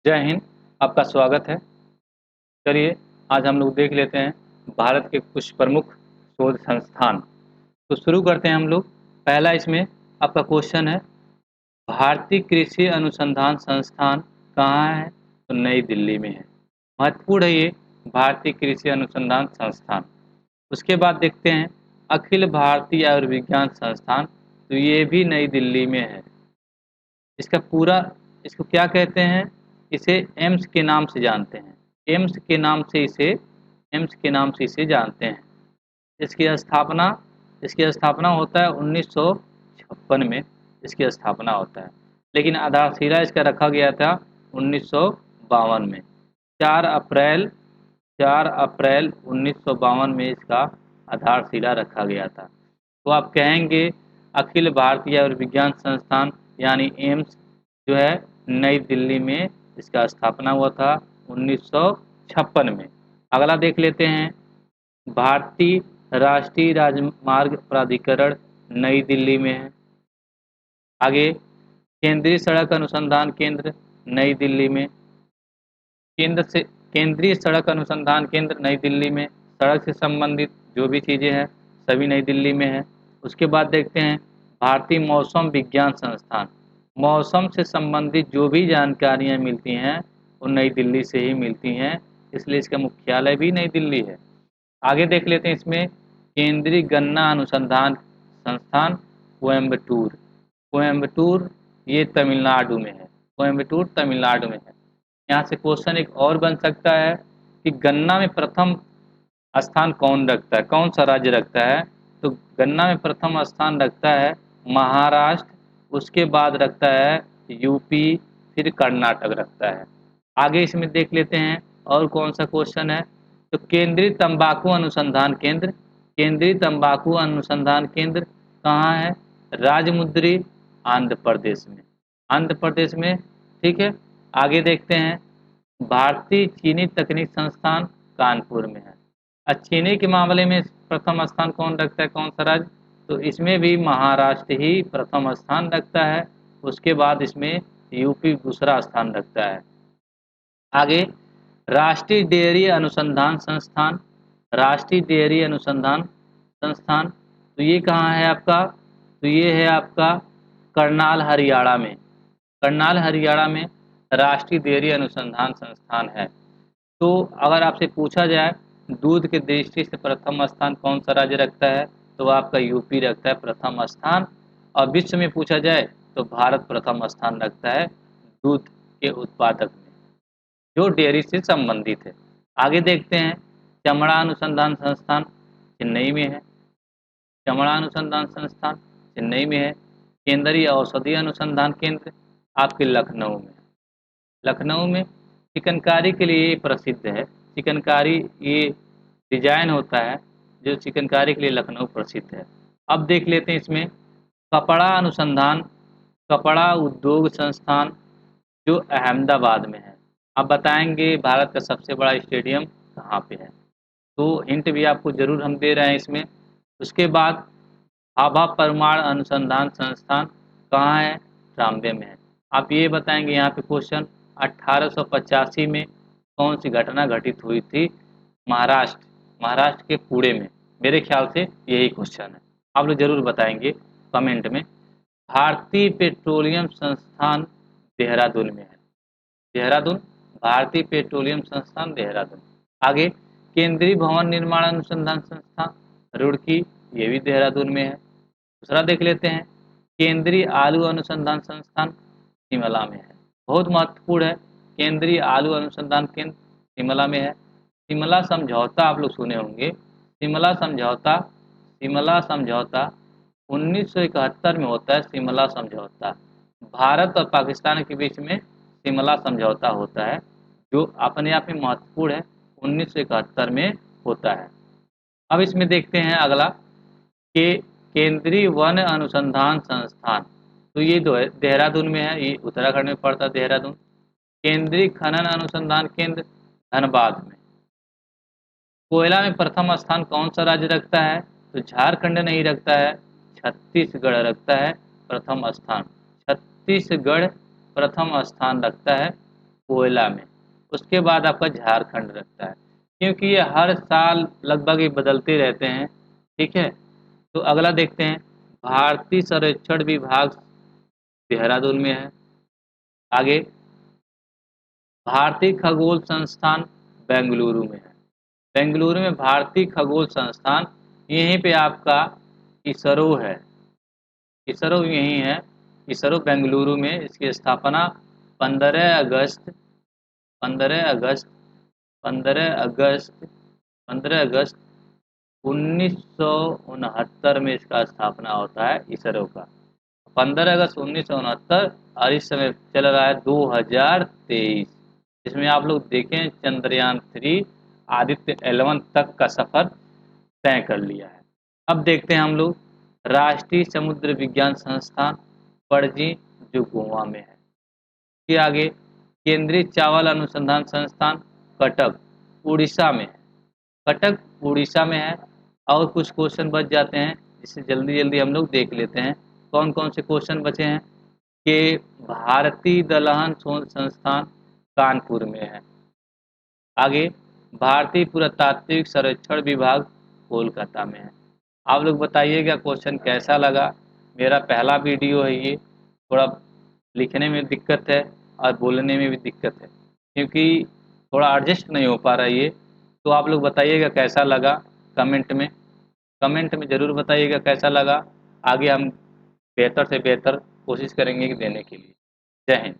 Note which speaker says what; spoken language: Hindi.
Speaker 1: जय हिंद। आपका स्वागत है। चलिए आज हम लोग देख लेते हैं भारत के कुछ प्रमुख शोध संस्थान। तो शुरू करते हैं हम लोग। पहला इसमें आपका क्वेश्चन है, भारतीय कृषि अनुसंधान संस्थान कहाँ है? तो नई दिल्ली में है। महत्वपूर्ण है ये भारतीय कृषि अनुसंधान संस्थान। उसके बाद देखते हैं अखिल भारतीय आयुर्विज्ञान संस्थान, तो ये भी नई दिल्ली में है। इसका पूरा इसको क्या कहते हैं? इसे एम्स के नाम से जानते हैं। एम्स के नाम से इसे एम्स के नाम से इसे जानते हैं। इसकी स्थापना इसकी स्थापना होता है 1956 में। इसकी स्थापना होता है, लेकिन आधारशिला इसका रखा गया था 1952 में। 4 अप्रैल 4 अप्रैल 1952 में इसका आधारशिला रखा गया था। तो आप कहेंगे अखिल भारतीय आयुर्विज्ञान संस्थान यानी एम्स जो है नई दिल्ली में इसका स्थापना हुआ था 1956 में। अगला देख लेते हैं, भारतीय राष्ट्रीय राजमार्ग प्राधिकरण नई दिल्ली में है। आगे केंद्रीय सड़क अनुसंधान केंद्र नई दिल्ली में। केंद्रीय सड़क अनुसंधान केंद्र नई दिल्ली में। सड़क से संबंधित जो भी चीज़ें हैं सभी नई दिल्ली में है। उसके बाद देखते हैं भारतीय मौसम विज्ञान संस्थान। मौसम से संबंधित जो भी जानकारियाँ मिलती हैं वो नई दिल्ली से ही मिलती हैं, इसलिए इसका मुख्यालय भी नई दिल्ली है। आगे देख लेते हैं इसमें केंद्रीय गन्ना अनुसंधान संस्थान कोयम्बटूर। कोयम्बटूर ये तमिलनाडु में है। कोयम्बटूर तमिलनाडु में है। यहाँ से क्वेश्चन एक और बन सकता है कि गन्ना में प्रथम स्थान कौन रखता है, कौन सा राज्य रखता है? तो गन्ना में प्रथम स्थान रखता है महाराष्ट्र, उसके बाद रखता है यूपी, फिर कर्नाटक रखता है। आगे इसमें देख लेते हैं और कौन सा क्वेश्चन है। तो केंद्रीय तंबाकू अनुसंधान केंद्र। केंद्रीय तंबाकू अनुसंधान केंद्र कहाँ है? राजमुंद्री, आंध्र प्रदेश में। आंध्र प्रदेश में, ठीक है। आगे देखते हैं भारतीय चीनी तकनीक संस्थान कानपुर में है। चीनी के मामले में प्रथम स्थान कौन रखता है, कौन सा राज्य? तो इसमें भी महाराष्ट्र ही प्रथम स्थान रखता है। उसके बाद इसमें यूपी दूसरा स्थान रखता है। आगे राष्ट्रीय डेयरी अनुसंधान संस्थान। राष्ट्रीय डेयरी अनुसंधान संस्थान, तो ये कहाँ है आपका? तो ये है आपका करनाल हरियाणा में। करनाल हरियाणा में राष्ट्रीय डेयरी अनुसंधान संस्थान है। तो अगर आपसे पूछा जाए दूध की दृष्टि से प्रथम स्थान कौन सा राज्य रखता है, तो आपका यूपी रखता है प्रथम स्थान। और विश्व में पूछा जाए तो भारत प्रथम स्थान रखता है दूध के उत्पादक में, जो डेयरी से संबंधित है। आगे देखते हैं चमड़ा अनुसंधान संस्थान चेन्नई में है। चमड़ा अनुसंधान संस्थान चेन्नई में है। केंद्रीय औषधि अनुसंधान केंद्र आपके लखनऊ में। लखनऊ में चिकनकारी के लिए ये प्रसिद्ध है। चिकनकारी ये डिजाइन होता है जो चिकनकारी के लिए लखनऊ प्रसिद्ध है। अब देख लेते हैं इसमें कपड़ा अनुसंधान कपड़ा उद्योग संस्थान जो अहमदाबाद में है। आप बताएंगे भारत का सबसे बड़ा स्टेडियम कहाँ पे है? तो हिंट भी आपको ज़रूर हम दे रहे हैं इसमें। उसके बाद भाभा परमाणु अनुसंधान संस्थान कहाँ है? ट्राम्बे में है। आप ये बताएंगे यहाँ पे क्वेश्चन 1885 में कौन सी घटना घटित हुई थी महाराष्ट्र के पुणे में? मेरे ख्याल से यही क्वेश्चन है। आप लोग जरूर बताएंगे कमेंट में। भारतीय पेट्रोलियम संस्थान देहरादून में है। देहरादून, भारतीय पेट्रोलियम संस्थान देहरादून। आगे केंद्रीय भवन निर्माण अनुसंधान संस्थान रुड़की, ये भी देहरादून में है। दूसरा देख लेते हैं केंद्रीय आलू अनुसंधान संस्थान शिमला में है। बहुत महत्वपूर्ण है। केंद्रीय आलू अनुसंधान केंद्र शिमला में है। शिमला समझौता आप लोग सुने होंगे। शिमला समझौता 1971 में होता है। शिमला समझौता भारत और पाकिस्तान के बीच में शिमला समझौता होता है, जो अपने आप में महत्वपूर्ण है। 1971 में होता है। अब इसमें देखते हैं अगला के केंद्रीय वन अनुसंधान संस्थान, तो ये देहरादून में है। ये उत्तराखंड में पड़ता है देहरादून। केंद्रीय खनन अनुसंधान केंद्र धनबाद में। कोयला में प्रथम स्थान कौन सा राज्य रखता है? तो झारखंड नहीं रखता है, छत्तीसगढ़ रखता है प्रथम स्थान। छत्तीसगढ़ प्रथम स्थान रखता है कोयला में। उसके बाद आपका झारखंड रखता है, क्योंकि ये हर साल लगभग ये बदलते रहते हैं। ठीक है, तो अगला देखते हैं, भारतीय सर्वेक्षण विभाग देहरादून में है। आगे, भारतीय खगोल संस्थान बेंगलुरु में है। बेंगलुरु में भारतीय खगोल संस्थान, यहीं पे आपका इसरो है। इसरो यहीं है, इसरो बेंगलुरु में। इसकी स्थापना 15 अगस्त 15 अगस्त 15 अगस्त 15 अगस्त 1969 में इसका स्थापना होता है इसरो का। 15 अगस्त 1969, और इस समय चल रहा है 2023। इसमें आप लोग देखें, चंद्रयान 3 आदित्य 11 तक का सफर तय कर लिया है। अब देखते हैं हम लोग राष्ट्रीय समुद्र विज्ञान संस्थान, पणजी, जो गोवा में है। फिर आगे, केंद्रीय चावल अनुसंधान संस्थान, कटक, उड़ीसा में है। कटक उड़ीसा में है। और कुछ क्वेश्चन बच जाते हैं, जिसे जल्दी जल्दी हम लोग देख लेते हैं। कौन कौन से क्वेश्चन बचे हैं कि भारतीय दलहन शोध संस्थान कानपुर में है। आगे, भारतीय पुरातात्विक सर्वेक्षण विभाग कोलकाता में है। आप लोग बताइएगा क्वेश्चन कैसा लगा। मेरा पहला वीडियो है ये, थोड़ा लिखने में दिक्कत है और बोलने में भी दिक्कत है, क्योंकि थोड़ा एडजस्ट नहीं हो पा रहा है ये। तो आप लोग बताइएगा कैसा लगा। कमेंट में कमेंट में ज़रूर बताइएगा कैसा लगा। आगे हम बेहतर से बेहतर कोशिश करेंगे कि देने के लिए। जय हिंद।